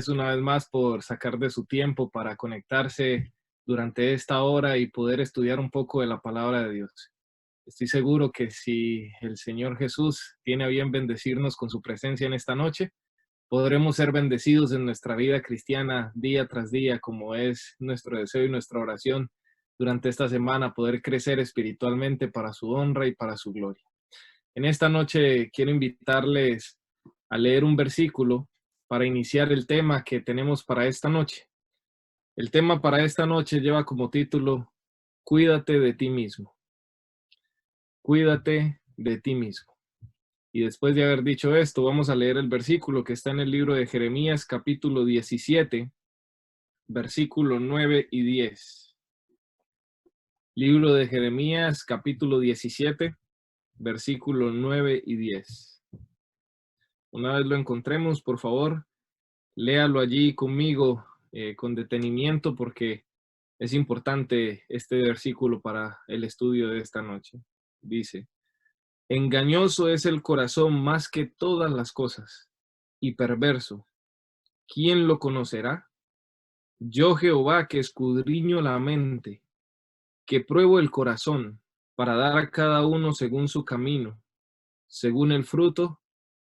una vez más por sacar de su tiempo para conectarse durante esta hora y poder estudiar un poco de la palabra de Dios. Estoy seguro que si el Señor Jesús tiene a bien bendecirnos con su presencia en esta noche, podremos ser bendecidos en nuestra vida cristiana día tras día, como es nuestro deseo y nuestra oración durante esta semana, poder crecer espiritualmente para su honra y para su gloria. En esta noche quiero invitarles a leer un versículo para iniciar el tema que tenemos para esta noche. El tema para esta noche lleva como título, Cuídate de ti mismo. Cuídate de ti mismo. Y después de haber dicho esto, vamos a leer el versículo que está en el libro de Jeremías, capítulo 17, versículo 9 y 10. Libro de Jeremías, capítulo 17, versículo 9 y 10. Una vez lo encontremos, por favor, léalo allí conmigo con detenimiento porque es importante este versículo para el estudio de esta noche. Dice, engañoso es el corazón más que todas las cosas y perverso. ¿Quién lo conocerá? Yo Jehová que escudriño la mente, que pruebo el corazón para dar a cada uno según su camino, según el fruto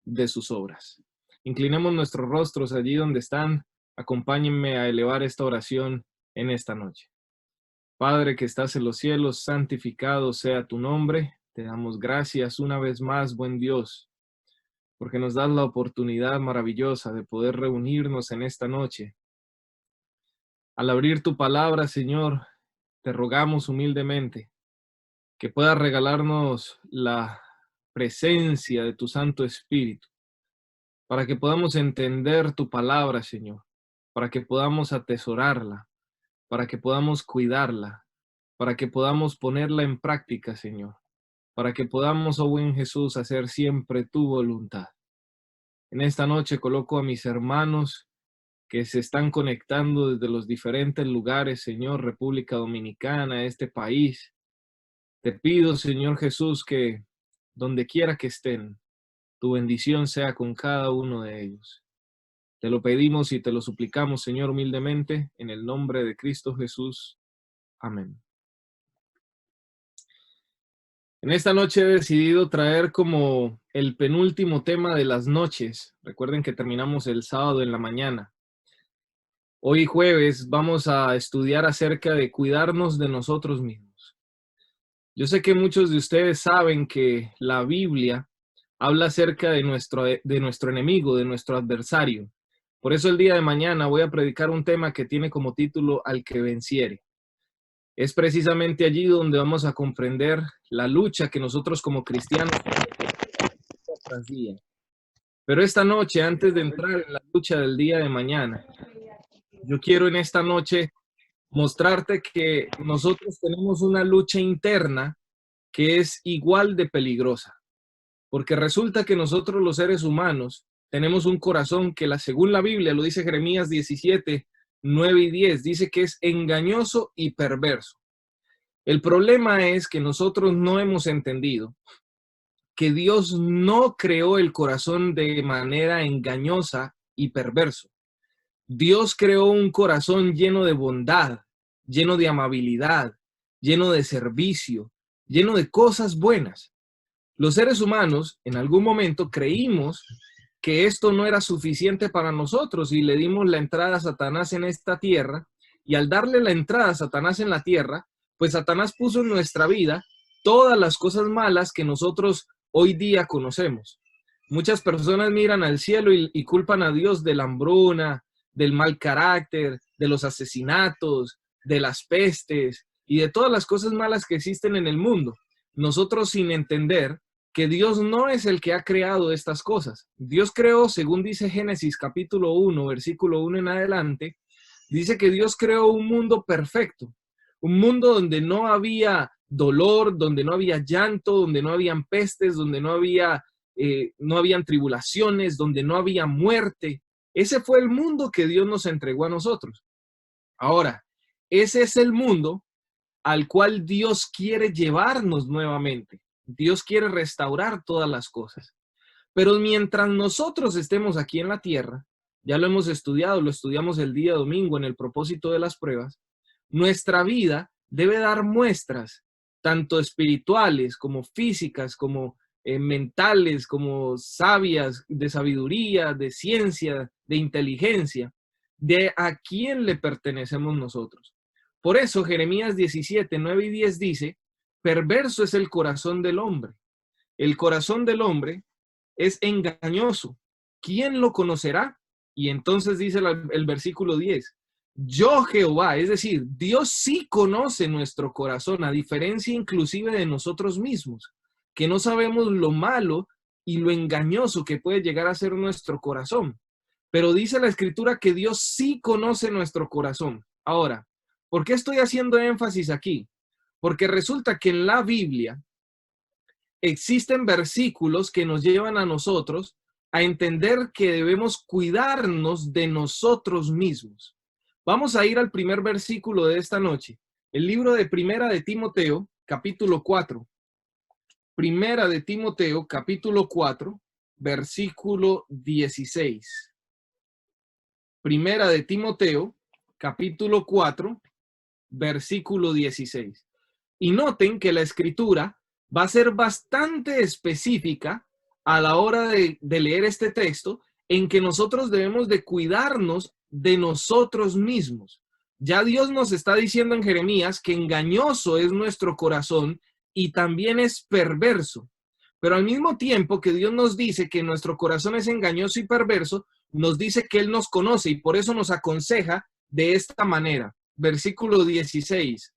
de sus obras. Inclinemos nuestros rostros allí donde están. Acompáñenme a elevar esta oración en esta noche. Padre que estás en los cielos, santificado sea tu nombre. Te damos gracias una vez más, buen Dios, porque nos das la oportunidad maravillosa de poder reunirnos en esta noche. Al abrir tu palabra, Señor, te rogamos humildemente que puedas regalarnos la presencia de tu Santo Espíritu, para que podamos entender tu palabra, Señor, para que podamos atesorarla, para que podamos cuidarla, para que podamos ponerla en práctica, Señor, para que podamos, oh buen Jesús, hacer siempre tu voluntad. En esta noche coloco a mis hermanos que se están conectando desde los diferentes lugares, Señor, República Dominicana, este país. Te pido, Señor Jesús, que donde quiera que estén, tu bendición sea con cada uno de ellos. Te lo pedimos y te lo suplicamos, Señor, humildemente, en el nombre de Cristo Jesús. Amén. En esta noche he decidido traer como el penúltimo tema de las noches. Recuerden que terminamos el sábado en la mañana. Hoy jueves vamos a estudiar acerca de cuidarnos de nosotros mismos. Yo sé que muchos de ustedes saben que la Biblia habla acerca de nuestro enemigo, de nuestro adversario. Por eso el día de mañana voy a predicar un tema que tiene como título Al que venciere. Es precisamente allí donde vamos a comprender la lucha que nosotros como cristianos tras día. Pero esta noche, antes de entrar en la lucha del día de mañana, yo quiero en esta noche mostrarte que nosotros tenemos una lucha interna que es igual de peligrosa. Porque resulta que nosotros los seres humanos tenemos un corazón que según la Biblia, lo dice Jeremías 17, 9 y 10, dice que es engañoso y perverso. El problema es que nosotros no hemos entendido que Dios no creó el corazón de manera engañosa y perverso. Dios creó un corazón lleno de bondad, lleno de amabilidad, lleno de servicio, lleno de cosas buenas. Los seres humanos en algún momento creímos que esto no era suficiente para nosotros y le dimos la entrada a Satanás en esta tierra, y al darle la entrada a Satanás en la tierra, pues Satanás puso en nuestra vida todas las cosas malas que nosotros hoy día conocemos. Muchas personas miran al cielo y culpan a Dios de la hambruna, del mal carácter, de los asesinatos, de las pestes y de todas las cosas malas que existen en el mundo. Nosotros sin entender que Dios no es el que ha creado estas cosas. Dios creó, según dice Génesis capítulo 1, versículo 1 en adelante, dice que Dios creó un mundo perfecto, un mundo donde no había dolor, donde no había llanto, donde no habían pestes, donde no habían tribulaciones, donde no había muerte. Ese fue el mundo que Dios nos entregó a nosotros. Ahora, ese es el mundo al cual Dios quiere llevarnos nuevamente. Dios quiere restaurar todas las cosas. Pero mientras nosotros estemos aquí en la tierra, ya lo hemos estudiado, lo estudiamos el día domingo en el propósito de las pruebas, nuestra vida debe dar muestras, tanto espirituales como físicas, como mentales, como sabias, de sabiduría, de ciencia, de inteligencia, de a quién le pertenecemos nosotros. Por eso Jeremías 17, 9 y 10 dice, perverso es el corazón del hombre. El corazón del hombre es engañoso. ¿Quién lo conocerá? Y entonces dice el versículo 10, yo Jehová, es decir, Dios sí conoce nuestro corazón, a diferencia inclusive de nosotros mismos, que no sabemos lo malo y lo engañoso que puede llegar a ser nuestro corazón. Pero dice la Escritura que Dios sí conoce nuestro corazón. Ahora, ¿por qué estoy haciendo énfasis aquí? Porque resulta que en la Biblia existen versículos que nos llevan a nosotros a entender que debemos cuidarnos de nosotros mismos. Vamos a ir al primer versículo de esta noche, el libro de Primera de Timoteo, capítulo 4. Primera de Timoteo, capítulo 4, versículo 16. Primera de Timoteo, capítulo 4, versículo 16. Y noten que la escritura va a ser bastante específica a la hora de leer este texto, en que nosotros debemos de cuidarnos de nosotros mismos. Ya Dios nos está diciendo en Jeremías que engañoso es nuestro corazón y también es perverso. Pero al mismo tiempo que Dios nos dice que nuestro corazón es engañoso y perverso, nos dice que Él nos conoce y por eso nos aconseja de esta manera. Versículo 16.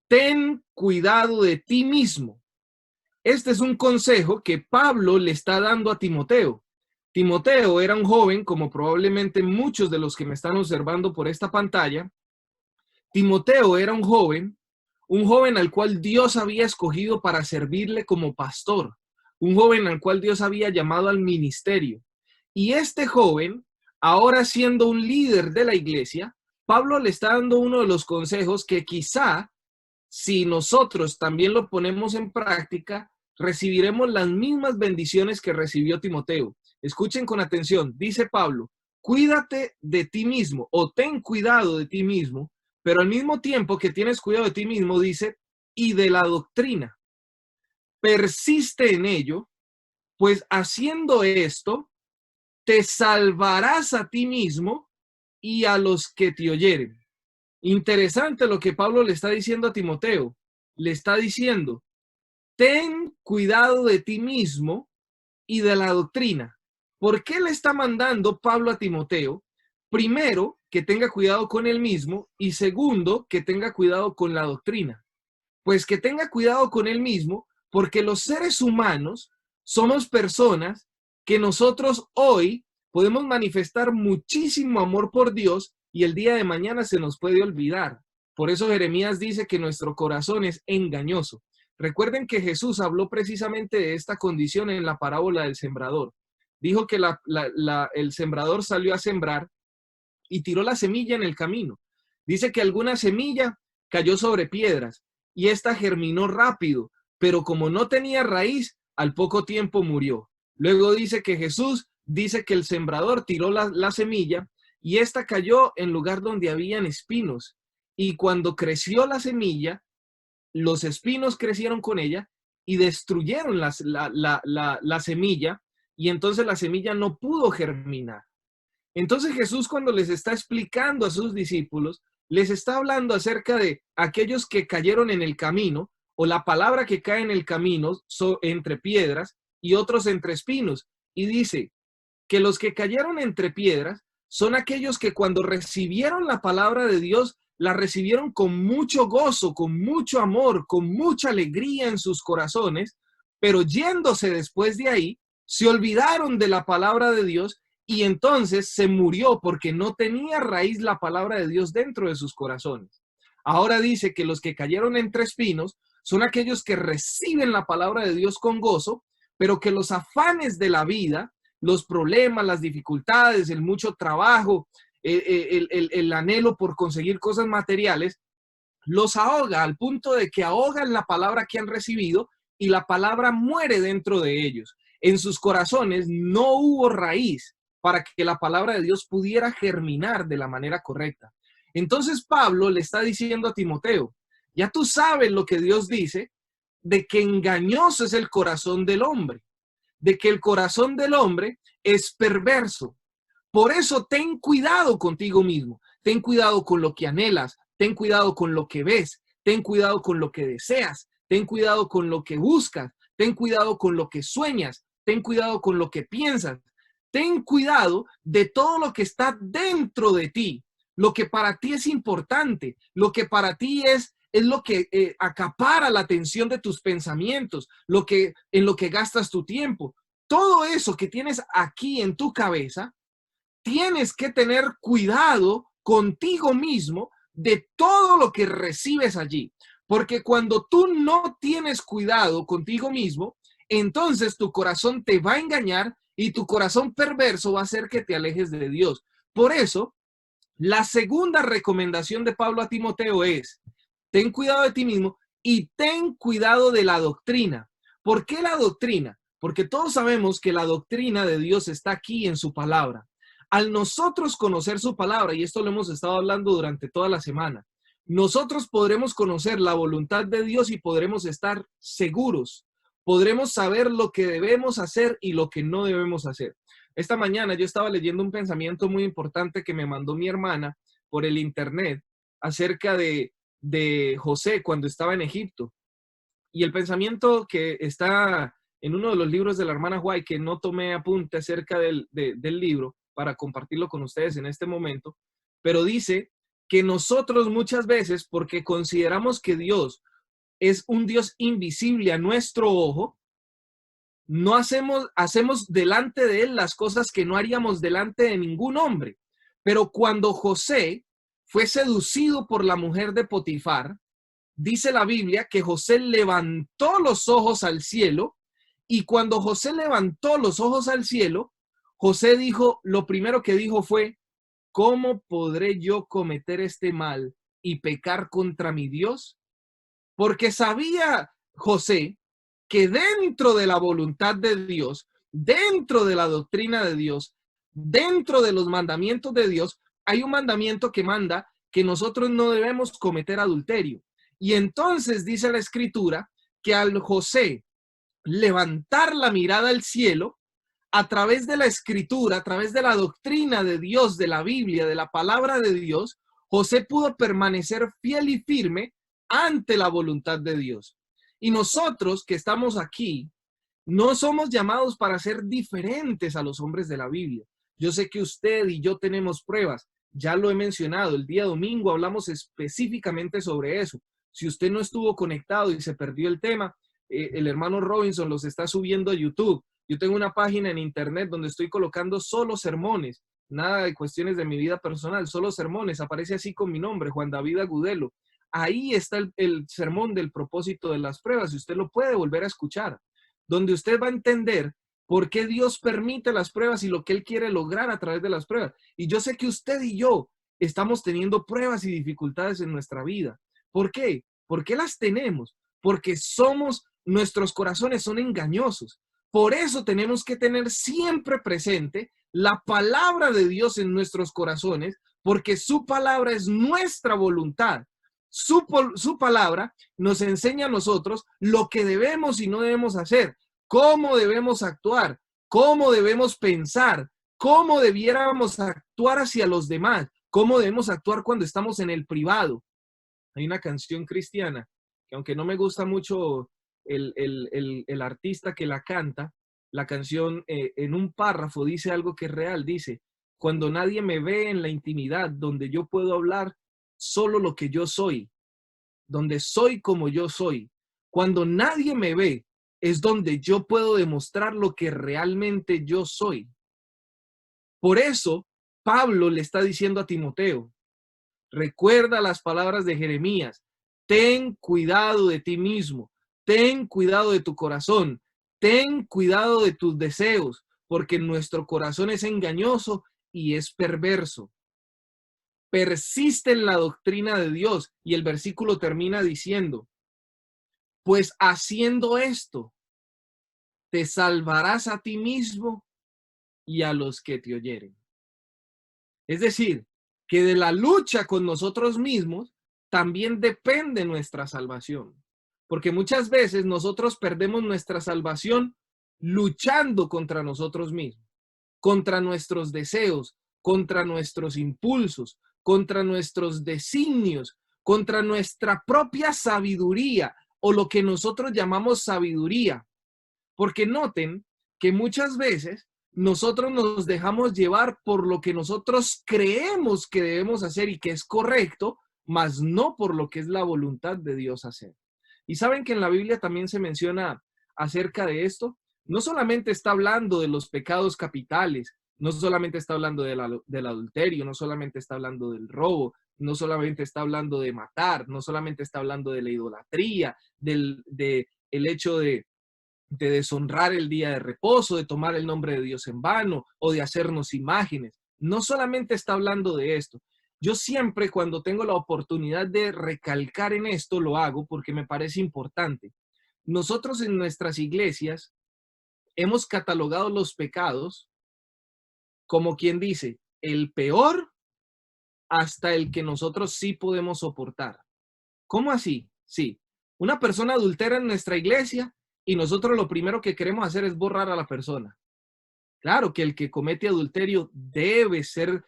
Ten cuidado de ti mismo. Este es un consejo que Pablo le está dando a Timoteo. Timoteo era un joven, como probablemente muchos de los que me están observando por esta pantalla. Timoteo era un joven al cual Dios había escogido para servirle como pastor, un joven al cual Dios había llamado al ministerio. Y este joven, ahora siendo un líder de la iglesia, Pablo le está dando uno de los consejos que quizá, si nosotros también lo ponemos en práctica, recibiremos las mismas bendiciones que recibió Timoteo. Escuchen con atención, dice Pablo, cuídate de ti mismo o ten cuidado de ti mismo, pero al mismo tiempo que tienes cuidado de ti mismo, dice, y de la doctrina. Persiste en ello, pues haciendo esto, te salvarás a ti mismo y a los que te oyeren. Interesante lo que Pablo le está diciendo a Timoteo. Le está diciendo, ten cuidado de ti mismo y de la doctrina. ¿Por qué le está mandando Pablo a Timoteo? Primero, que tenga cuidado con él mismo y segundo, que tenga cuidado con la doctrina. Pues que tenga cuidado con él mismo porque los seres humanos somos personas que nosotros hoy podemos manifestar muchísimo amor por Dios y el día de mañana se nos puede olvidar. Por eso Jeremías dice que nuestro corazón es engañoso. Recuerden que Jesús habló precisamente de esta condición en la parábola del sembrador. Dijo que el sembrador salió a sembrar y tiró la semilla en el camino. Dice que alguna semilla cayó sobre piedras y esta germinó rápido, pero como no tenía raíz, al poco tiempo murió. Luego dice que Jesús dice que el sembrador tiró la semilla y esta cayó en lugar donde habían espinos. Y cuando creció la semilla, los espinos crecieron con ella y destruyeron la semilla, y entonces la semilla no pudo germinar. Entonces Jesús, cuando les está explicando a sus discípulos, les está hablando acerca de aquellos que cayeron en el camino, o la palabra que cae en el camino entre piedras y otros entre espinos. Y dice que los que cayeron entre piedras son aquellos que cuando recibieron la palabra de Dios, la recibieron con mucho gozo, con mucho amor, con mucha alegría en sus corazones, pero yéndose después de ahí, se olvidaron de la palabra de Dios y entonces se murió porque no tenía raíz la palabra de Dios dentro de sus corazones. Ahora dice que los que cayeron entre espinos son aquellos que reciben la palabra de Dios con gozo, pero que los afanes de la vida, los problemas, las dificultades, el mucho trabajo, el anhelo por conseguir cosas materiales, los ahoga al punto de que ahogan la palabra que han recibido y la palabra muere dentro de ellos. En sus corazones no hubo raíz. para que la palabra de Dios pudiera germinar de la manera correcta. Entonces Pablo le está diciendo a Timoteo, ya tú sabes lo que Dios dice, de que engañoso es el corazón del hombre, de que el corazón del hombre es perverso. Por eso ten cuidado contigo mismo, ten cuidado con lo que anhelas, ten cuidado con lo que ves, ten cuidado con lo que deseas, ten cuidado con lo que buscas, ten cuidado con lo que sueñas, ten cuidado con lo que piensas, ten cuidado de todo lo que está dentro de ti, lo que para ti es importante, lo que para ti es lo que acapara la atención de tus pensamientos, en lo que gastas tu tiempo. Todo eso que tienes aquí en tu cabeza, tienes que tener cuidado contigo mismo de todo lo que recibes allí. Porque cuando tú no tienes cuidado contigo mismo, entonces tu corazón te va a engañar y tu corazón perverso va a hacer que te alejes de Dios. Por eso, la segunda recomendación de Pablo a Timoteo es, ten cuidado de ti mismo y ten cuidado de la doctrina. ¿Por qué la doctrina? Porque todos sabemos que la doctrina de Dios está aquí en su palabra. Al nosotros conocer su palabra, y esto lo hemos estado hablando durante toda la semana, nosotros podremos conocer la voluntad de Dios y podremos estar seguros. Podremos saber lo que debemos hacer y lo que no debemos hacer. Esta mañana yo estaba leyendo un pensamiento muy importante que me mandó mi hermana por el internet acerca de José cuando estaba en Egipto. Y el pensamiento que está en uno de los libros de la hermana White, que no tomé apunte acerca del libro para compartirlo con ustedes en este momento, pero dice que nosotros muchas veces, porque consideramos que Dios es un Dios invisible a nuestro ojo, no hacemos delante de él las cosas que no haríamos delante de ningún hombre. Pero cuando José fue seducido por la mujer de Potifar, dice la Biblia que José levantó los ojos al cielo, y cuando José levantó los ojos al cielo, José dijo, lo primero que dijo fue, ¿cómo podré yo cometer este mal y pecar contra mi Dios? Porque sabía José que dentro de la voluntad de Dios, dentro de la doctrina de Dios, dentro de los mandamientos de Dios, hay un mandamiento que manda que nosotros no debemos cometer adulterio. Y entonces dice la escritura que al José levantar la mirada al cielo, a través de la escritura, a través de la doctrina de Dios, de la Biblia, de la palabra de Dios, José pudo permanecer fiel y firme ante la voluntad de Dios. Y nosotros que estamos aquí, no somos llamados para ser diferentes a los hombres de la Biblia. Yo sé que usted y yo tenemos pruebas, ya lo he mencionado, el día domingo hablamos específicamente sobre eso. Si usted no estuvo conectado y se perdió el tema, el hermano Robinson los está subiendo a YouTube. Yo tengo una página en internet donde estoy colocando solo sermones, nada de cuestiones de mi vida personal, solo sermones. Aparece así con mi nombre, Juan David Agudelo. Ahí está el sermón del propósito de las pruebas y usted lo puede volver a escuchar, donde usted va a entender por qué Dios permite las pruebas y lo que Él quiere lograr a través de las pruebas. Y yo sé que usted y yo estamos teniendo pruebas y dificultades en nuestra vida. ¿Por qué? ¿Por qué las tenemos? Porque nuestros corazones son engañosos. Por eso tenemos que tener siempre presente la palabra de Dios en nuestros corazones, porque su palabra es nuestra voluntad. Su palabra nos enseña a nosotros lo que debemos y no debemos hacer, cómo debemos actuar, cómo debemos pensar, cómo debiéramos actuar hacia los demás, cómo debemos actuar cuando estamos en el privado. Hay una canción cristiana que, aunque no me gusta mucho el artista que la canta, la canción en un párrafo dice algo que es real, dice, cuando nadie me ve en la intimidad, donde yo puedo hablar solo lo que yo soy, donde soy como yo soy, cuando nadie me ve, es donde yo puedo demostrar lo que realmente yo soy. Por eso, Pablo le está diciendo a Timoteo, recuerda las palabras de Jeremías, ten cuidado de ti mismo, ten cuidado de tu corazón, ten cuidado de tus deseos, porque nuestro corazón es engañoso y es perverso. Persiste en la doctrina de Dios, y el versículo termina diciendo, pues haciendo esto, te salvarás a ti mismo y a los que te oyeren. Es decir, que de la lucha con nosotros mismos también depende nuestra salvación. Porque muchas veces nosotros perdemos nuestra salvación luchando contra nosotros mismos, contra nuestros deseos, contra nuestros impulsos, contra nuestros designios, contra nuestra propia sabiduría o lo que nosotros llamamos sabiduría. Porque noten que muchas veces nosotros nos dejamos llevar por lo que nosotros creemos que debemos hacer y que es correcto, mas no por lo que es la voluntad de Dios hacer. Y saben que en la Biblia también se menciona acerca de esto. No solamente está hablando de los pecados capitales, no solamente está hablando del adulterio, no solamente está hablando del robo, no solamente está hablando de matar, no solamente está hablando de la idolatría, el hecho de deshonrar el día de reposo, de tomar el nombre de Dios en vano o de hacernos imágenes. No solamente está hablando de esto. Yo siempre cuando tengo la oportunidad de recalcar en esto lo hago porque me parece importante. Nosotros en nuestras iglesias hemos catalogado los pecados como quien dice, el peor hasta el que nosotros sí podemos soportar. ¿Cómo así? Sí, una persona adultera en nuestra iglesia y nosotros lo primero que queremos hacer es borrar a la persona. Claro que el que comete adulterio debe ser,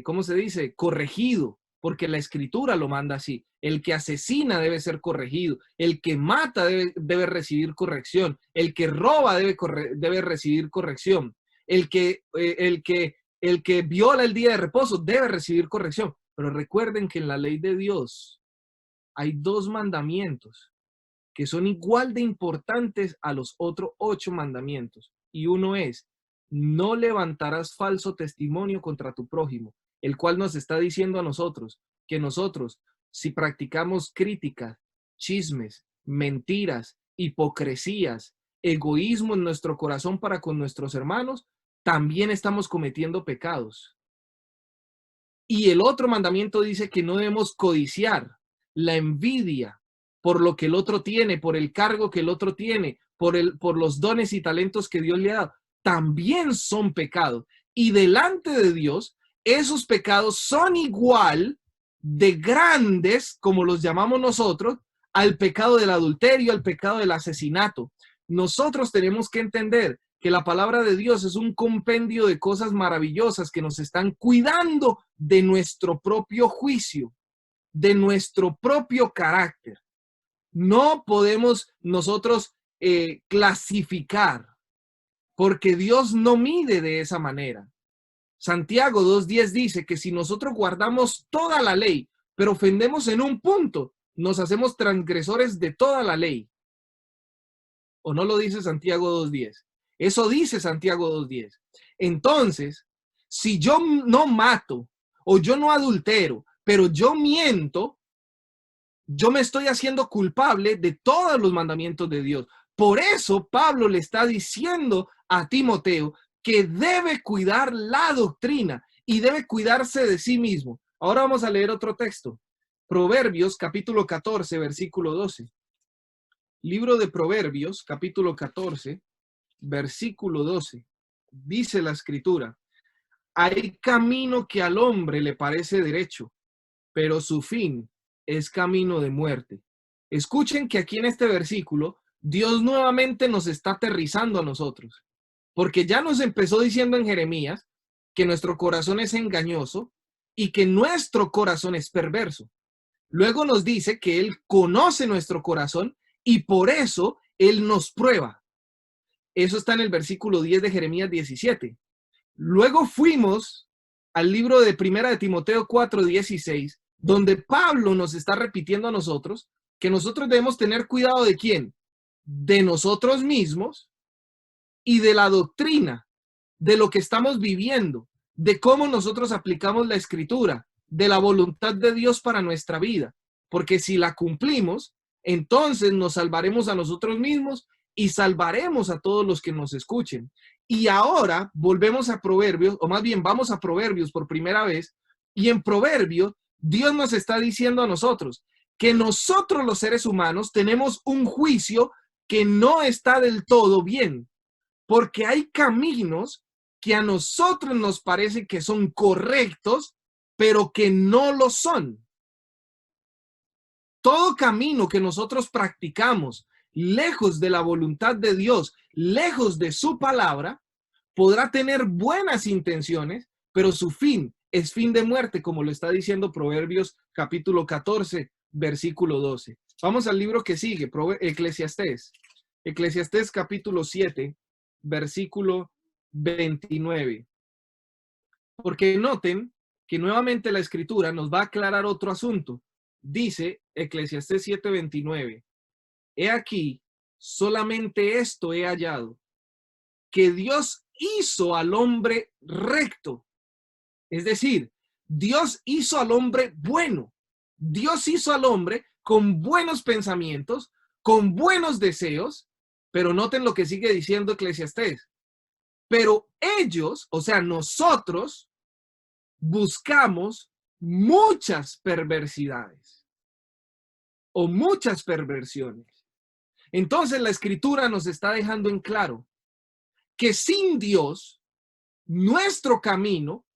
¿cómo se dice? Corregido, porque la escritura lo manda así. El que asesina debe ser corregido, el que mata debe recibir corrección, el que roba debe recibir corrección, el que viola el día de reposo debe recibir corrección. Pero recuerden que en la ley de Dios hay 2 mandamientos que son igual de importantes a los otros 8 mandamientos. Y uno es, no levantarás falso testimonio contra tu prójimo, el cual nos está diciendo a nosotros que nosotros, si practicamos críticas, chismes, mentiras, hipocresías, egoísmo en nuestro corazón para con nuestros hermanos, también estamos cometiendo pecados. Y el otro mandamiento dice que no debemos codiciar, la envidia por lo que el otro tiene, por el cargo que el otro tiene, por los dones y talentos que Dios le ha dado, también son pecados. Y delante de Dios, esos pecados son igual de grandes, como los llamamos nosotros, al pecado del adulterio, al pecado del asesinato. Nosotros tenemos que entender que la palabra de Dios es un compendio de cosas maravillosas que nos están cuidando de nuestro propio juicio, de nuestro propio carácter. No podemos nosotros clasificar, porque Dios no mide de esa manera. Santiago 2:10 dice que si nosotros guardamos toda la ley, pero ofendemos en un punto, nos hacemos transgresores de toda la ley. ¿O no lo dice Santiago 2:10? Eso dice Santiago 2:10. Entonces, si yo no mato o yo no adultero, pero yo miento, yo me estoy haciendo culpable de todos los mandamientos de Dios. Por eso Pablo le está diciendo a Timoteo que debe cuidar la doctrina y debe cuidarse de sí mismo. Ahora vamos a leer otro texto. Proverbios capítulo 14, versículo 12. Libro de Proverbios capítulo 14, versículo 12. Dice la escritura: hay camino que al hombre le parece derecho, pero su fin es camino de muerte. Escuchen que aquí en este versículo Dios nuevamente nos está aterrizando a nosotros, porque ya nos empezó diciendo en Jeremías que nuestro corazón es engañoso y que nuestro corazón es perverso. Luego nos dice que Él conoce nuestro corazón y por eso Él nos prueba. Eso está en el versículo 10 de Jeremías 17. Luego fuimos al libro de Primera de Timoteo 4:16, donde Pablo nos está repitiendo a nosotros que nosotros debemos tener cuidado de quién, de nosotros mismos y de la doctrina, de lo que estamos viviendo, de cómo nosotros aplicamos la escritura, de la voluntad de Dios para nuestra vida, porque si la cumplimos, entonces nos salvaremos a nosotros mismos y salvaremos a todos los que nos escuchen. Y ahora volvemos a Proverbios, o más bien vamos a Proverbios por primera vez, y en Proverbios Dios nos está diciendo a nosotros que nosotros los seres humanos tenemos un juicio que no está del todo bien, Porque hay caminos que a nosotros nos parece que son correctos, pero que no lo son. Todo camino que nosotros practicamos lejos de la voluntad de Dios, lejos de su palabra, podrá tener buenas intenciones, pero su fin es fin de muerte, como lo está diciendo Proverbios capítulo 14, versículo 12. Vamos al libro que sigue, Eclesiastés. Eclesiastés capítulo 7, versículo 29. Porque noten que nuevamente la escritura nos va a aclarar otro asunto. Dice Eclesiastés 7:29, he aquí, solamente esto he hallado, que Dios hizo al hombre recto. Es decir, Dios hizo al hombre bueno. Dios hizo al hombre con buenos pensamientos, con buenos deseos, pero noten lo que sigue diciendo Eclesiastés. Pero ellos, o sea, nosotros, buscamos muchas perversidades o muchas perversiones. Entonces la escritura nos está dejando en claro que sin Dios, nuestro camino,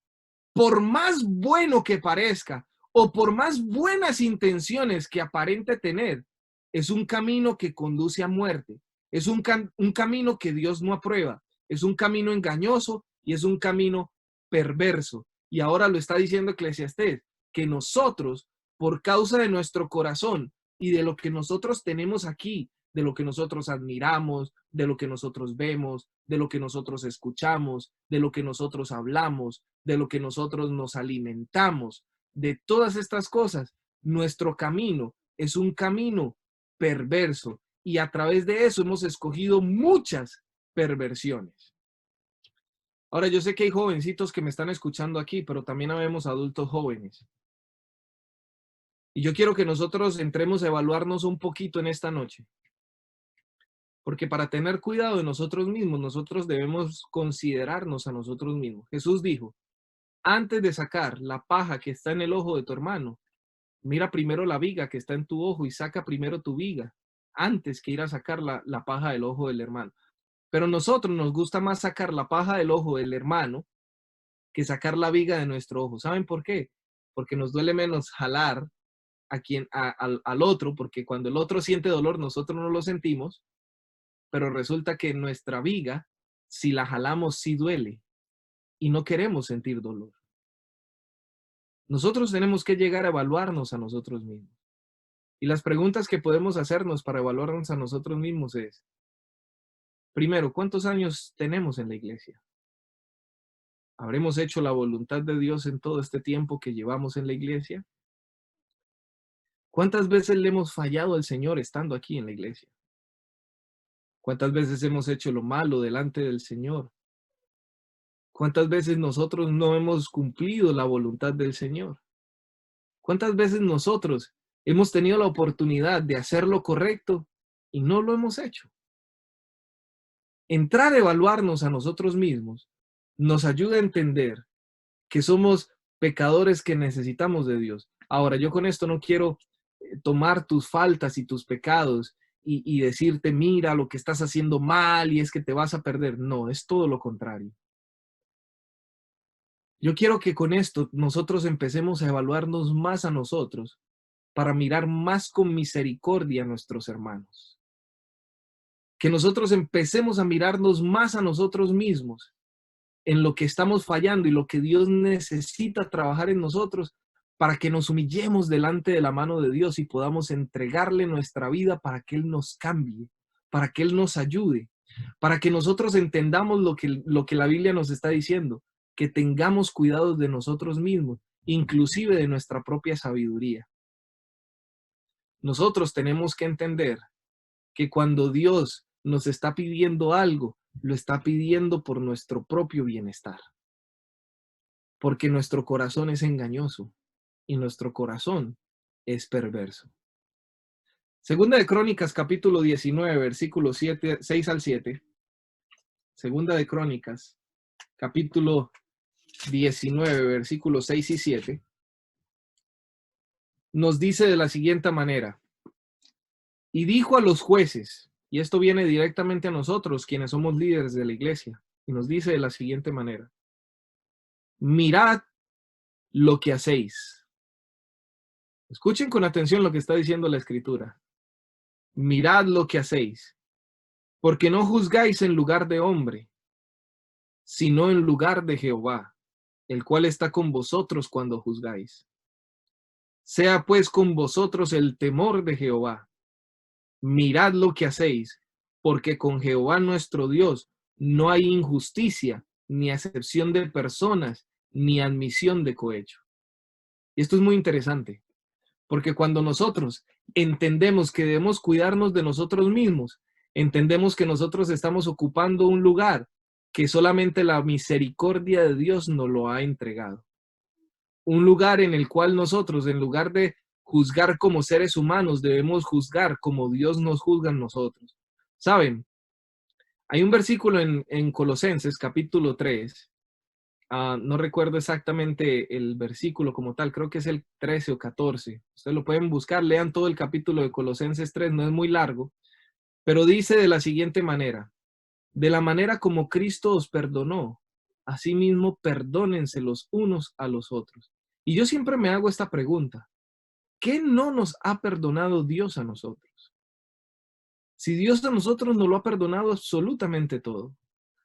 por más bueno que parezca o por más buenas intenciones que aparente tener, es un camino que conduce a muerte. Es un camino que Dios no aprueba. Es un camino engañoso y es un camino perverso. Y ahora lo está diciendo Eclesiastés, que nosotros, por causa de nuestro corazón y de lo que nosotros tenemos aquí, de lo que nosotros admiramos, de lo que nosotros vemos, de lo que nosotros escuchamos, de lo que nosotros hablamos, de lo que nosotros nos alimentamos, de todas estas cosas, nuestro camino es un camino perverso y a través de eso hemos escogido muchas perversiones. Ahora, yo sé que hay jovencitos que me están escuchando aquí, pero también habemos adultos jóvenes. Y yo quiero que nosotros entremos a evaluarnos un poquito en esta noche. Porque para tener cuidado de nosotros mismos, nosotros debemos considerarnos a nosotros mismos. Jesús dijo, antes de sacar la paja que está en el ojo de tu hermano, mira primero la viga que está en tu ojo y saca primero tu viga, antes que ir a sacar la paja del ojo del hermano. Pero a nosotros nos gusta más sacar la paja del ojo del hermano que sacar la viga de nuestro ojo. ¿Saben por qué? Porque nos duele menos jalar al otro, porque cuando el otro siente dolor, nosotros no lo sentimos, pero resulta que nuestra viga, si la jalamos, sí duele y no queremos sentir dolor. Nosotros tenemos que llegar a evaluarnos a nosotros mismos. Y las preguntas que podemos hacernos para evaluarnos a nosotros mismos es, primero, ¿cuántos años tenemos en la iglesia? ¿Habremos hecho la voluntad de Dios en todo este tiempo que llevamos en la iglesia? ¿Cuántas veces le hemos fallado al Señor estando aquí en la iglesia? ¿Cuántas veces hemos hecho lo malo delante del Señor? ¿Cuántas veces nosotros no hemos cumplido la voluntad del Señor? ¿Cuántas veces nosotros hemos tenido la oportunidad de hacer lo correcto y no lo hemos hecho? Entrar a evaluarnos a nosotros mismos nos ayuda a entender que somos pecadores que necesitamos de Dios. Ahora, yo con esto no quiero tomar tus faltas y tus pecados y decirte, mira lo que estás haciendo mal y es que te vas a perder. No, es todo lo contrario. Yo quiero que con esto nosotros empecemos a evaluarnos más a nosotros para mirar más con misericordia a nuestros hermanos. Que nosotros empecemos a mirarnos más a nosotros mismos en lo que estamos fallando y lo que Dios necesita trabajar en nosotros para que nos humillemos delante de la mano de Dios y podamos entregarle nuestra vida para que Él nos cambie, para que Él nos ayude, para que nosotros entendamos lo que la Biblia nos está diciendo, que tengamos cuidado de nosotros mismos, inclusive de nuestra propia sabiduría. Nosotros tenemos que entender que cuando Dios nos está pidiendo algo, lo está pidiendo por nuestro propio bienestar. Porque nuestro corazón es engañoso y nuestro corazón es perverso. Segunda de Crónicas, capítulo 19, versículos 6 al 7. Segunda de Crónicas, capítulo 19, versículos 6 y 7. Nos dice de la siguiente manera. Y dijo a los jueces, Y esto viene directamente a nosotros, quienes somos líderes de la iglesia. Y nos dice de la siguiente manera: mirad lo que hacéis. Escuchen con atención lo que está diciendo la Escritura. Mirad lo que hacéis, porque no juzgáis en lugar de hombre, sino en lugar de Jehová, el cual está con vosotros cuando juzgáis. Sea pues con vosotros el temor de Jehová. Mirad lo que hacéis, porque con Jehová nuestro Dios no hay injusticia, ni acepción de personas, ni admisión de cohecho. Y esto es muy interesante, porque cuando nosotros entendemos que debemos cuidarnos de nosotros mismos, entendemos que nosotros estamos ocupando un lugar que solamente la misericordia de Dios nos lo ha entregado. Un lugar en el cual nosotros, en lugar de juzgar como seres humanos, debemos juzgar como Dios nos juzga a nosotros. ¿Saben? Hay un versículo en Colosenses, capítulo 3. No recuerdo exactamente el versículo como tal, creo que es el 13 o 14. Ustedes lo pueden buscar, lean todo el capítulo de Colosenses 3, no es muy largo, pero dice de la siguiente manera: de la manera como Cristo os perdonó, asimismo perdónense los unos a los otros. Y yo siempre me hago esta pregunta: ¿qué no nos ha perdonado Dios a nosotros? Si Dios a nosotros nos lo ha perdonado absolutamente todo.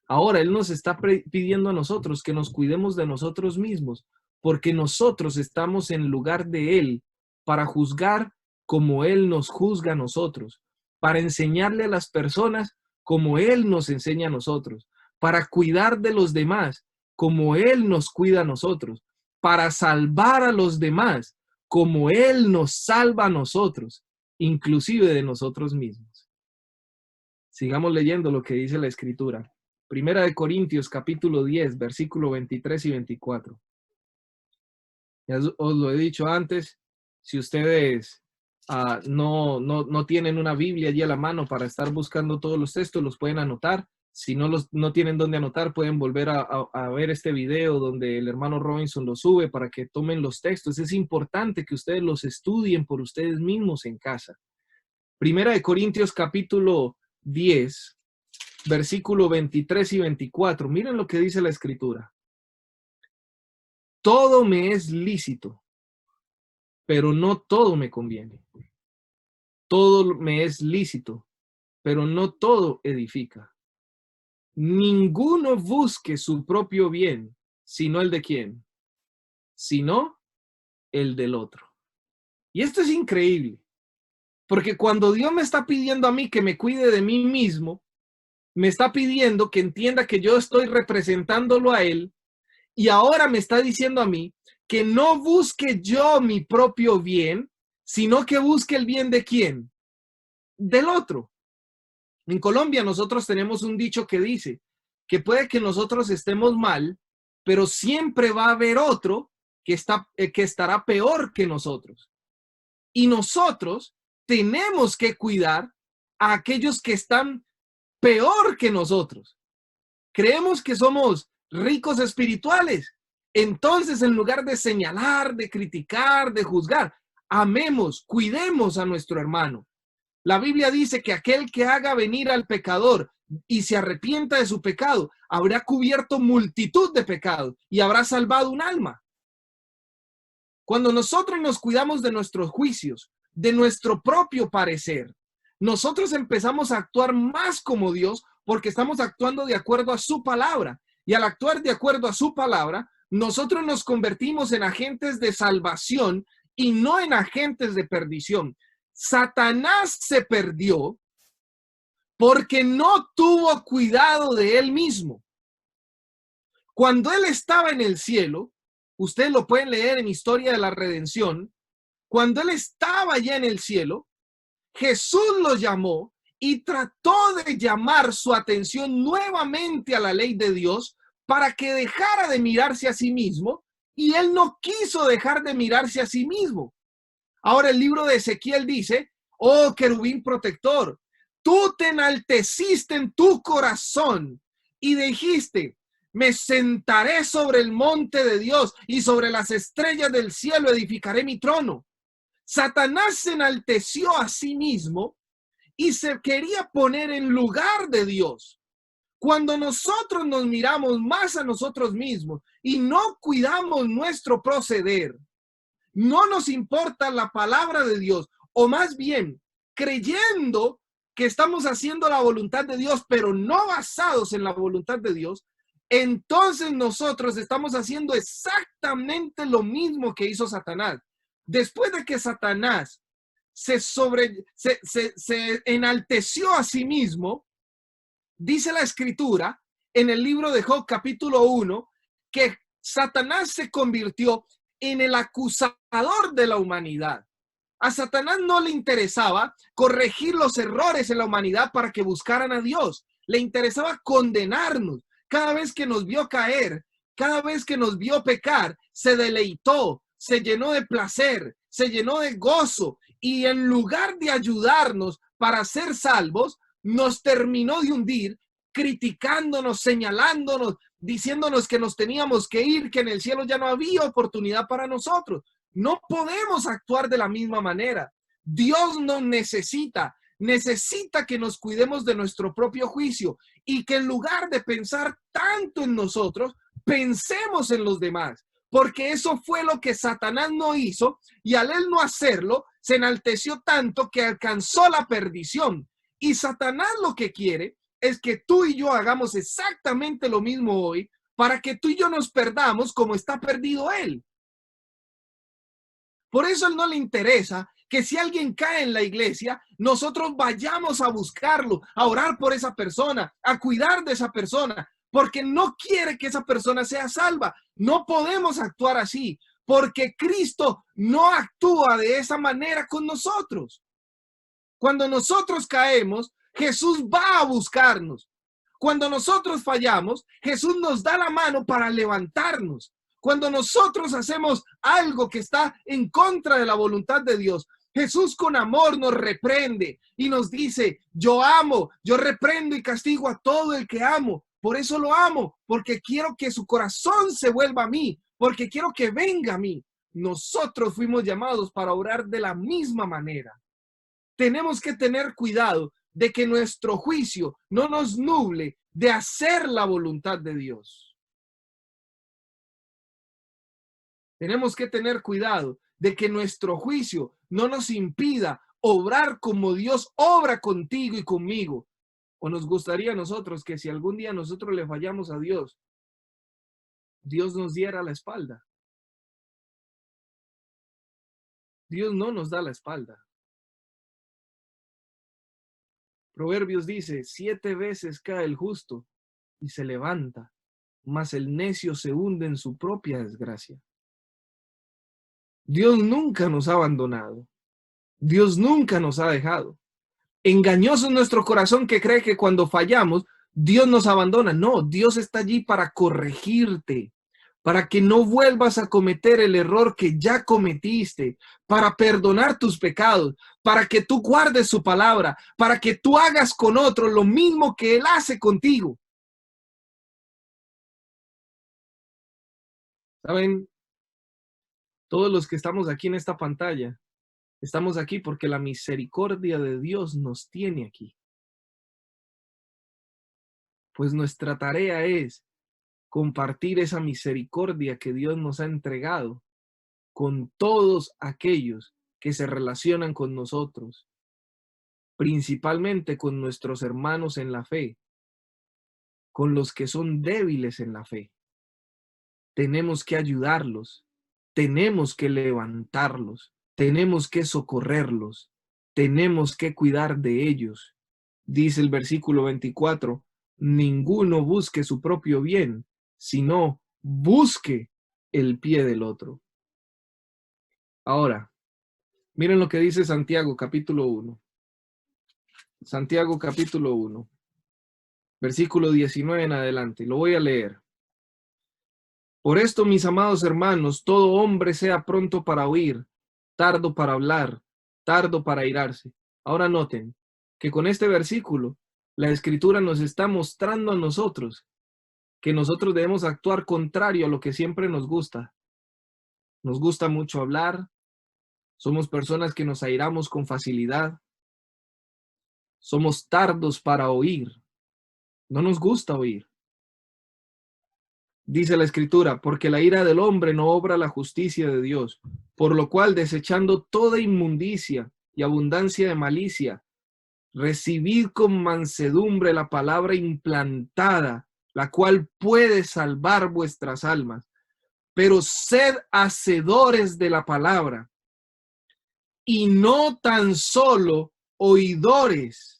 Ahora Él nos está pidiendo a nosotros que nos cuidemos de nosotros mismos, porque nosotros estamos en lugar de Él para juzgar como Él nos juzga a nosotros, para enseñarle a las personas como Él nos enseña a nosotros, para cuidar de los demás como Él nos cuida a nosotros, para salvar a los demás como Él nos salva a nosotros, inclusive de nosotros mismos. Sigamos leyendo lo que dice la Escritura. Primera de Corintios, capítulo 10, versículo 23 y 24. Ya os lo he dicho antes, si ustedes no tienen una Biblia allí a la mano para estar buscando todos los textos, los pueden anotar. Si no tienen dónde anotar, pueden volver a ver este video donde el hermano Robinson lo sube para que tomen los textos. Es importante que ustedes los estudien por ustedes mismos en casa. Primera de Corintios, capítulo 10, versículo 23 y 24. Miren lo que dice la Escritura. Todo me es lícito, pero no todo me conviene. Todo me es lícito, pero no todo edifica. Ninguno busque su propio bien, sino el de quién, sino el del otro. Y esto es increíble, porque cuando Dios me está pidiendo a mí que me cuide de mí mismo, me está pidiendo que entienda que yo estoy representándolo a Él, y ahora me está diciendo a mí que no busque yo mi propio bien, sino que busque el bien de quién, del otro. En Colombia nosotros tenemos un dicho que dice que puede que nosotros estemos mal, pero siempre va a haber otro que estará peor que nosotros. Y nosotros tenemos que cuidar a aquellos que están peor que nosotros. Creemos que somos ricos espirituales. Entonces, en lugar de señalar, de criticar, de juzgar, amemos, cuidemos a nuestro hermano. La Biblia dice que aquel que haga venir al pecador y se arrepienta de su pecado, habrá cubierto multitud de pecados y habrá salvado un alma. Cuando nosotros nos cuidamos de nuestros juicios, de nuestro propio parecer, nosotros empezamos a actuar más como Dios porque estamos actuando de acuerdo a su palabra. Y al actuar de acuerdo a su palabra, nosotros nos convertimos en agentes de salvación y no en agentes de perdición. Satanás se perdió porque no tuvo cuidado de él mismo. Cuando él estaba en el cielo, ustedes lo pueden leer en Historia de la Redención, cuando él estaba ya en el cielo, Jesús lo llamó y trató de llamar su atención nuevamente a la ley de Dios para que dejara de mirarse a sí mismo, y él no quiso dejar de mirarse a sí mismo. Ahora el libro de Ezequiel dice: oh querubín protector, tú te enalteciste en tu corazón y dijiste: me sentaré sobre el monte de Dios y sobre las estrellas del cielo edificaré mi trono. Satanás se enalteció a sí mismo y se quería poner en lugar de Dios. Cuando nosotros nos miramos más a nosotros mismos y no cuidamos nuestro proceder, no nos importa la palabra de Dios, o más bien creyendo que estamos haciendo la voluntad de Dios, pero no basados en la voluntad de Dios, entonces nosotros estamos haciendo exactamente lo mismo que hizo Satanás. Después de que Satanás se enalteció a sí mismo, dice la escritura en el libro de Job capítulo 1 que Satanás se convirtió en el acusador de la humanidad. A Satanás no le interesaba corregir los errores en la humanidad para que buscaran a Dios. Le interesaba condenarnos. Cada vez que nos vio caer, cada vez que nos vio pecar, se deleitó, se llenó de placer, se llenó de gozo, y en lugar de ayudarnos para ser salvos, nos terminó de hundir, criticándonos, señalándonos, diciéndonos que nos teníamos que ir, que en el cielo ya no había oportunidad para nosotros. No podemos actuar de la misma manera. Dios nos necesita que nos cuidemos de nuestro propio juicio y que en lugar de pensar tanto en nosotros, pensemos en los demás, porque eso fue lo que Satanás no hizo, y al él no hacerlo, se enalteció tanto que alcanzó la perdición. Y Satanás lo que quiere es que tú y yo hagamos exactamente lo mismo hoy, para que tú y yo nos perdamos como está perdido él. Por eso a él no le interesa que si alguien cae en la iglesia, nosotros vayamos a buscarlo, a orar por esa persona, a cuidar de esa persona, porque no quiere que esa persona sea salva. No podemos actuar así, porque Cristo no actúa de esa manera con nosotros. Cuando nosotros caemos, Jesús va a buscarnos. Cuando nosotros fallamos, Jesús nos da la mano para levantarnos. Cuando nosotros hacemos algo que está en contra de la voluntad de Dios, Jesús con amor nos reprende y nos dice: yo amo, yo reprendo y castigo a todo el que amo. Por eso lo amo, porque quiero que su corazón se vuelva a mí, porque quiero que venga a mí. Nosotros fuimos llamados para orar de la misma manera. Tenemos que tener cuidado de que nuestro juicio no nos nuble de hacer la voluntad de Dios. Tenemos que tener cuidado de que nuestro juicio no nos impida obrar como Dios obra contigo y conmigo. O nos gustaría a nosotros que si algún día nosotros le fallamos a Dios, Dios nos diera la espalda. Dios no nos da la espalda. Proverbios dice: 7 veces cae el justo y se levanta, mas el necio se hunde en su propia desgracia. Dios nunca nos ha abandonado. Dios nunca nos ha dejado. Engañoso es nuestro corazón que cree que cuando fallamos, Dios nos abandona. No, Dios está allí para corregirte, para que no vuelvas a cometer el error que ya cometiste, para perdonar tus pecados, para que tú guardes su palabra, para que tú hagas con otro lo mismo que Él hace contigo. ¿Saben? Todos los que estamos aquí en esta pantalla, estamos aquí porque la misericordia de Dios nos tiene aquí. Pues nuestra tarea es compartir esa misericordia que Dios nos ha entregado con todos aquellos que se relacionan con nosotros, principalmente con nuestros hermanos en la fe, con los que son débiles en la fe. Tenemos que ayudarlos, tenemos que levantarlos, tenemos que socorrerlos, tenemos que cuidar de ellos. Dice el versículo 24, ninguno busque su propio bien, sino busque el pie del otro. Ahora, miren lo que dice Santiago capítulo 1. Santiago capítulo 1, versículo 19 en adelante. Lo voy a leer. Por esto, mis amados hermanos, todo hombre sea pronto para oír, tardo para hablar, tardo para airarse. Ahora noten que con este versículo, la Escritura nos está mostrando a nosotros que nosotros debemos actuar contrario a lo que siempre nos gusta. Nos gusta mucho hablar, somos personas que nos airamos con facilidad. Somos tardos para oír. No nos gusta oír. Dice la Escritura, porque la ira del hombre no obra la justicia de Dios, por lo cual, desechando toda inmundicia y abundancia de malicia, recibid con mansedumbre la palabra implantada, la cual puede salvar vuestras almas. Pero sed hacedores de la palabra y no tan solo oidores,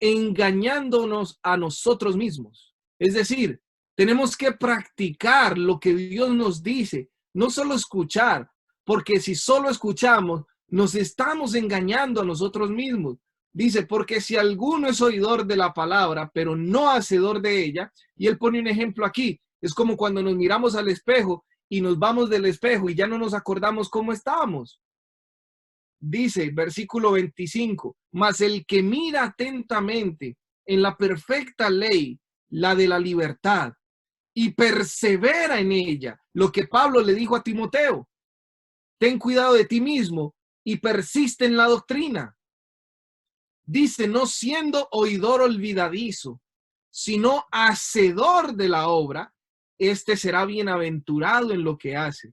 engañándonos a nosotros mismos. Es decir, tenemos que practicar lo que Dios nos dice, no solo escuchar, porque si solo escuchamos, nos estamos engañando a nosotros mismos. Dice, porque si alguno es oidor de la palabra, pero no hacedor de ella, y él pone un ejemplo aquí, es como cuando nos miramos al espejo y nos vamos del espejo y ya no nos acordamos cómo estábamos. Dice, versículo 25, mas el que mira atentamente en la perfecta ley, la de la libertad, y persevera en ella, lo que Pablo le dijo a Timoteo, ten cuidado de ti mismo y persiste en la doctrina. Dice, no siendo oidor olvidadizo, sino hacedor de la obra, este será bienaventurado en lo que hace.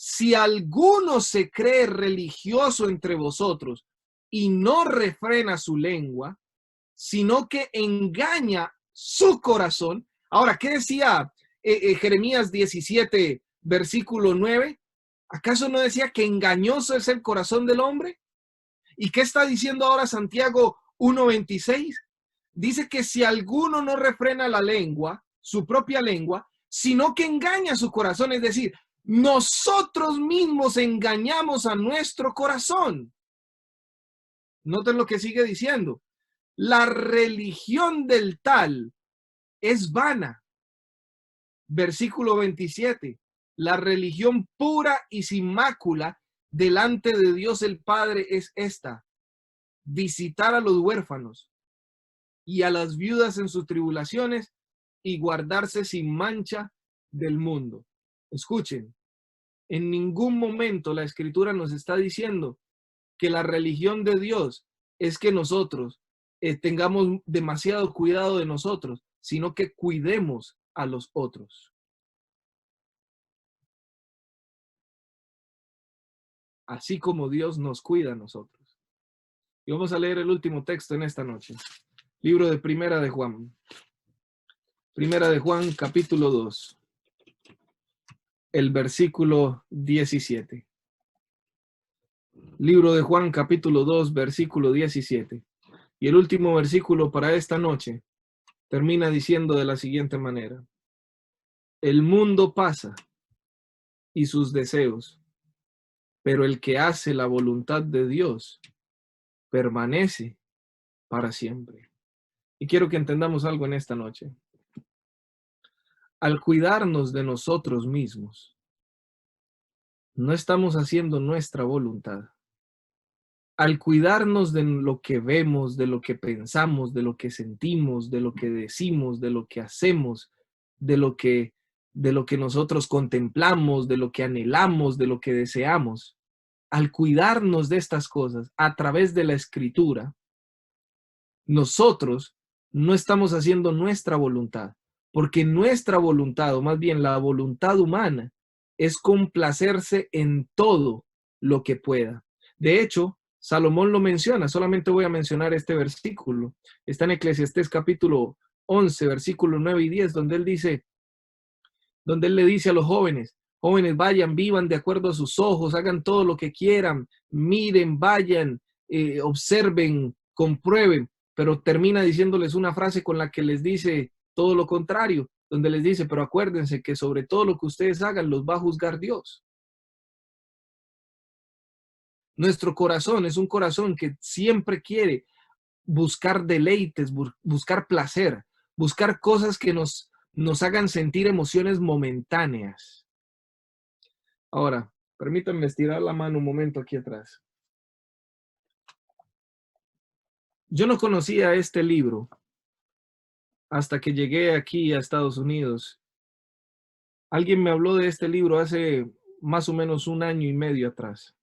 Si alguno se cree religioso entre vosotros y no refrena su lengua, sino que engaña su corazón. Ahora, ¿qué decía Jeremías 17, versículo 9? ¿Acaso no decía que engañoso es el corazón del hombre? ¿Y qué está diciendo ahora Santiago 1:26? Dice que si alguno no refrena la lengua, su propia lengua, sino que engaña su corazón, es decir, nosotros mismos engañamos a nuestro corazón. Noten lo que sigue diciendo. La religión del tal es vana. Versículo 27. La religión pura y sin mácula delante de Dios el Padre es esta: visitar a los huérfanos y a las viudas en sus tribulaciones y guardarse sin mancha del mundo. Escuchen, en ningún momento la Escritura nos está diciendo que la religión de Dios es que nosotros tengamos demasiado cuidado de nosotros, sino que cuidemos a los otros. Así como Dios nos cuida a nosotros. Y vamos a leer el último texto en esta noche. Libro de Primera de Juan. Primera de Juan, capítulo 2. El versículo 17. Libro de Juan, capítulo 2, versículo 17. Y el último versículo para esta noche termina diciendo de la siguiente manera: el mundo pasa y sus deseos, pero el que hace la voluntad de Dios permanece para siempre. Y quiero que entendamos algo en esta noche. Al cuidarnos de nosotros mismos, no estamos haciendo nuestra voluntad. Al cuidarnos de lo que vemos, de lo que pensamos, de lo que sentimos, de lo que decimos, de lo que hacemos, de lo que nosotros contemplamos, de lo que anhelamos, de lo que deseamos, al cuidarnos de estas cosas a través de la Escritura, nosotros no estamos haciendo nuestra voluntad, porque nuestra voluntad, o más bien la voluntad humana, es complacerse en todo lo que pueda. De hecho, Salomón lo menciona, solamente voy a mencionar este versículo. Está en Eclesiastés capítulo 11, versículos 9 y 10, donde él le dice a los jóvenes, jóvenes, vayan, vivan de acuerdo a sus ojos, hagan todo lo que quieran, miren, vayan, observen, comprueben, pero termina diciéndoles una frase con la que les dice todo lo contrario, donde les dice, pero acuérdense que sobre todo lo que ustedes hagan los va a juzgar Dios. Nuestro corazón es un corazón que siempre quiere buscar deleites, buscar placer, buscar cosas que nos hagan sentir emociones momentáneas. Ahora, permítanme estirar la mano un momento aquí atrás. Yo no conocía este libro hasta que llegué aquí a Estados Unidos. Alguien me habló de este libro hace más o menos 1 año y medio atrás.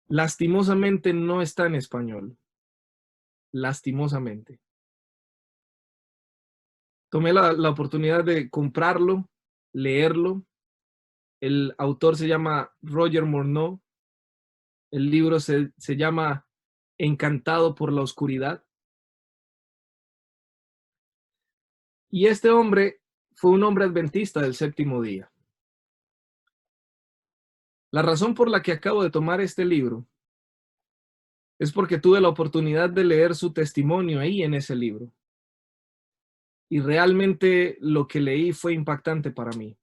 Lastimosamente no está en español. lastimosamente. Tomé la oportunidad de comprarlo, leerlo. El autor se llama Roger Morneau. El libro se llama Encantado por la oscuridad. Y este hombre fue un hombre adventista del séptimo día. La razón por la que acabo de tomar este libro es porque tuve la oportunidad de leer su testimonio ahí en ese libro. Y realmente lo que leí fue impactante para mí.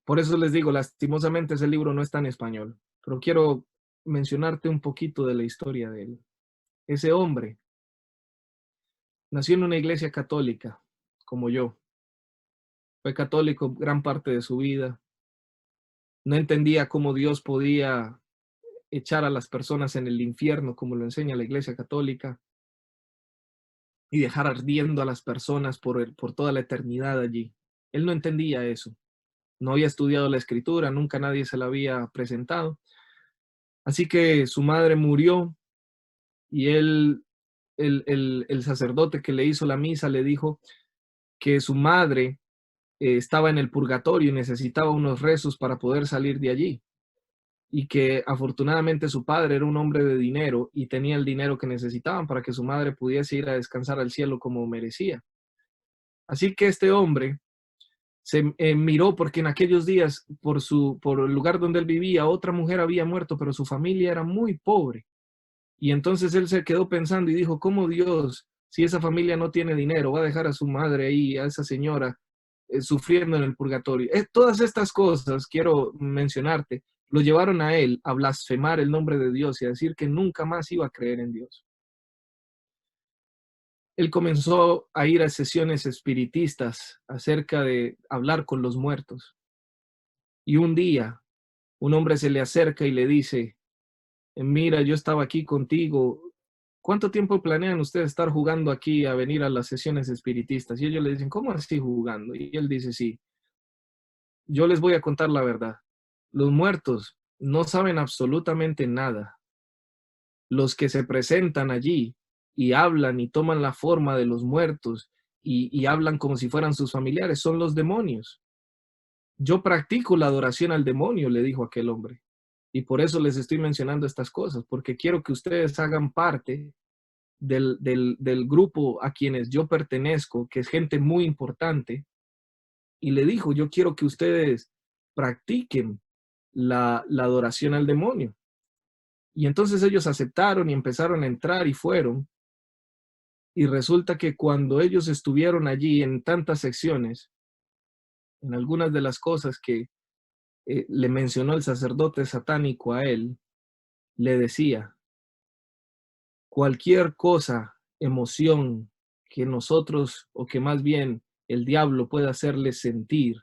Por eso les digo, lastimosamente ese libro no está en español, pero quiero mencionarte un poquito de la historia de él. Ese hombre nació en una iglesia católica, como yo. Fue católico gran parte de su vida. No entendía cómo Dios podía echar a las personas en el infierno, como lo enseña la iglesia católica, y dejar ardiendo a las personas por toda la eternidad allí. Él no entendía eso. No había estudiado la escritura, nunca nadie se la había presentado. Así que su madre murió y el sacerdote que le hizo la misa le dijo que su madre estaba en el purgatorio y necesitaba unos rezos para poder salir de allí. Y que afortunadamente su padre era un hombre de dinero y tenía el dinero que necesitaban para que su madre pudiese ir a descansar al cielo como merecía. Así que este hombre se miró porque en aquellos días, por el lugar donde él vivía, otra mujer había muerto, pero su familia era muy pobre. Y entonces él se quedó pensando y dijo, ¿cómo Dios, si esa familia no tiene dinero, va a dejar a su madre ahí, a esa señora, sufriendo en el purgatorio? Todas estas cosas, quiero mencionarte, lo llevaron a él a blasfemar el nombre de Dios y a decir que nunca más iba a creer en Dios. Él comenzó a ir a sesiones espiritistas acerca de hablar con los muertos. Y un día, un hombre se le acerca y le dice, mira, yo estaba aquí contigo. ¿Cuánto tiempo planean ustedes estar jugando aquí a venir a las sesiones espiritistas? Y ellos le dicen, ¿cómo así jugando? Y él dice, sí, yo les voy a contar la verdad. Los muertos no saben absolutamente nada. Los que se presentan allí y hablan y toman la forma de los muertos y hablan como si fueran sus familiares son los demonios. Yo practico la adoración al demonio, le dijo aquel hombre. Y por eso les estoy mencionando estas cosas, porque quiero que ustedes hagan parte del grupo a quienes yo pertenezco, que es gente muy importante. Y le dijo, yo quiero que ustedes practiquen la adoración al demonio. Y entonces ellos aceptaron y empezaron a entrar y fueron. Y resulta que cuando ellos estuvieron allí en tantas secciones, en algunas de las cosas que le mencionó el sacerdote satánico a él, le decía, cualquier cosa, emoción que nosotros, o que más bien el diablo pueda hacerles sentir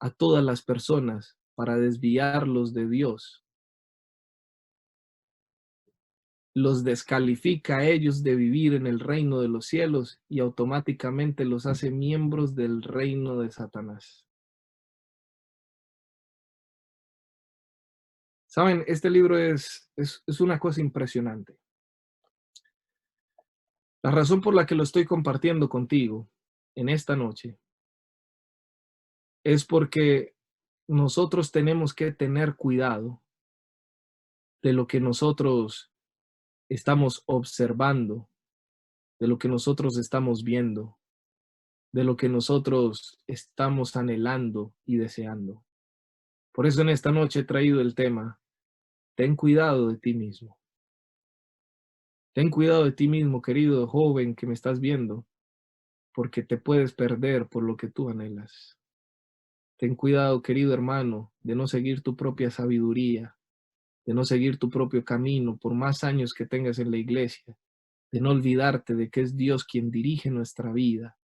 a todas las personas para desviarlos de Dios, los descalifica a ellos de vivir en el reino de los cielos y automáticamente los hace miembros del reino de Satanás. Saben, este libro es una cosa impresionante. La razón por la que lo estoy compartiendo contigo en esta noche es porque nosotros tenemos que tener cuidado de lo que nosotros estamos observando, de lo que nosotros estamos viendo, de lo que nosotros estamos anhelando y deseando. Por eso en esta noche he traído el tema, ten cuidado de ti mismo. Ten cuidado de ti mismo, querido joven que me estás viendo, porque te puedes perder por lo que tú anhelas. Ten cuidado, querido hermano, de no seguir tu propia sabiduría, de no seguir tu propio camino por más años que tengas en la iglesia, de no olvidarte de que es Dios quien dirige nuestra vida,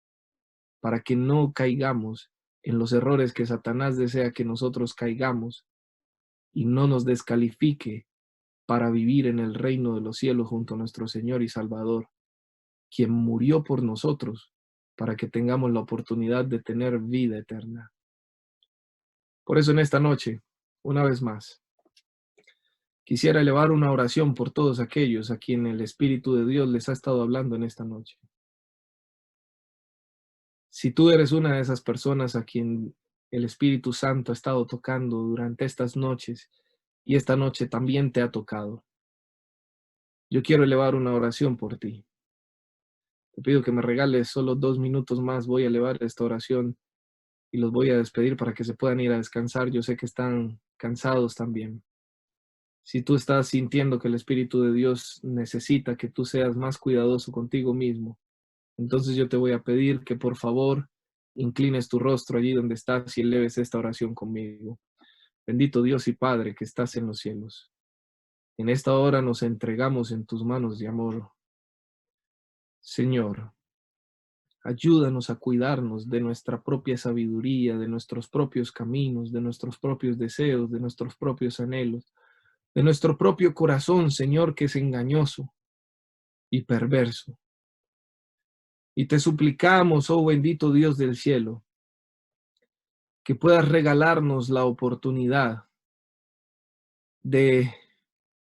para que no caigamos en los errores que Satanás desea que nosotros caigamos y no nos descalifique para vivir en el reino de los cielos junto a nuestro Señor y Salvador, quien murió por nosotros para que tengamos la oportunidad de tener vida eterna. Por eso en esta noche, una vez más, Quisiera elevar una oración por todos aquellos a quien el Espíritu de Dios les ha estado hablando en esta noche. Si tú eres una de esas personas a quien el Espíritu Santo ha estado tocando durante estas noches y esta noche también te ha tocado, yo quiero elevar una oración por ti. Te pido que me regales solo 2 minutos más. Voy a elevar esta oración y los voy a despedir para que se puedan ir a descansar. Yo sé que están cansados también. Si tú estás sintiendo que el Espíritu de Dios necesita que tú seas más cuidadoso contigo mismo, entonces yo te voy a pedir que por favor inclines tu rostro allí donde estás y eleves esta oración conmigo. Bendito Dios y Padre que estás en los cielos. En esta hora nos entregamos en tus manos de amor. Señor, ayúdanos a cuidarnos de nuestra propia sabiduría, de nuestros propios caminos, de nuestros propios deseos, de nuestros propios anhelos, de nuestro propio corazón, Señor, que es engañoso y perverso. Y te suplicamos, oh bendito Dios del cielo, que puedas regalarnos la oportunidad de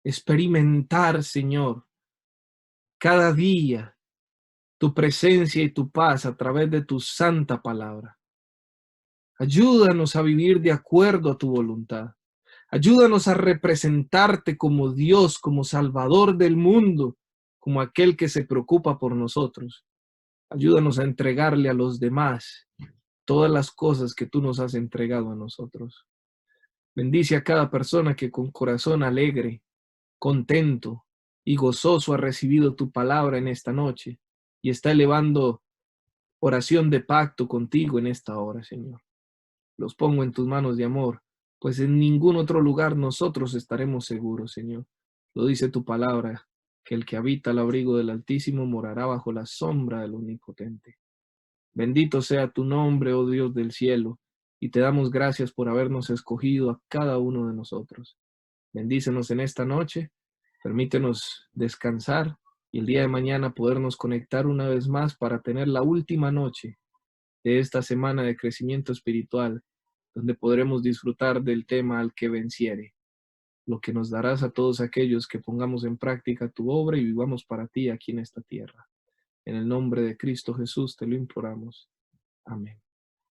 experimentar, Señor, cada día tu presencia y tu paz a través de tu santa palabra. Ayúdanos a vivir de acuerdo a tu voluntad. Ayúdanos a representarte como Dios, como Salvador del mundo, como aquel que se preocupa por nosotros. Ayúdanos a entregarle a los demás todas las cosas que tú nos has entregado a nosotros. Bendice a cada persona que con corazón alegre, contento y gozoso ha recibido tu palabra en esta noche y está elevando oración de pacto contigo en esta hora, Señor. Los pongo en tus manos de amor, pues en ningún otro lugar nosotros estaremos seguros, Señor. Lo dice tu palabra, que el que habita al abrigo del Altísimo morará bajo la sombra del Omnipotente. Bendito sea tu nombre, oh Dios del cielo, y te damos gracias por habernos escogido a cada uno de nosotros. Bendícenos en esta noche, permítenos descansar y el día de mañana podernos conectar una vez más para tener la última noche de esta semana de crecimiento espiritual, donde podremos disfrutar del tema al que venciere, lo que nos darás a todos aquellos que pongamos en práctica tu obra y vivamos para ti aquí en esta tierra. En el nombre de Cristo Jesús te lo imploramos. Amén.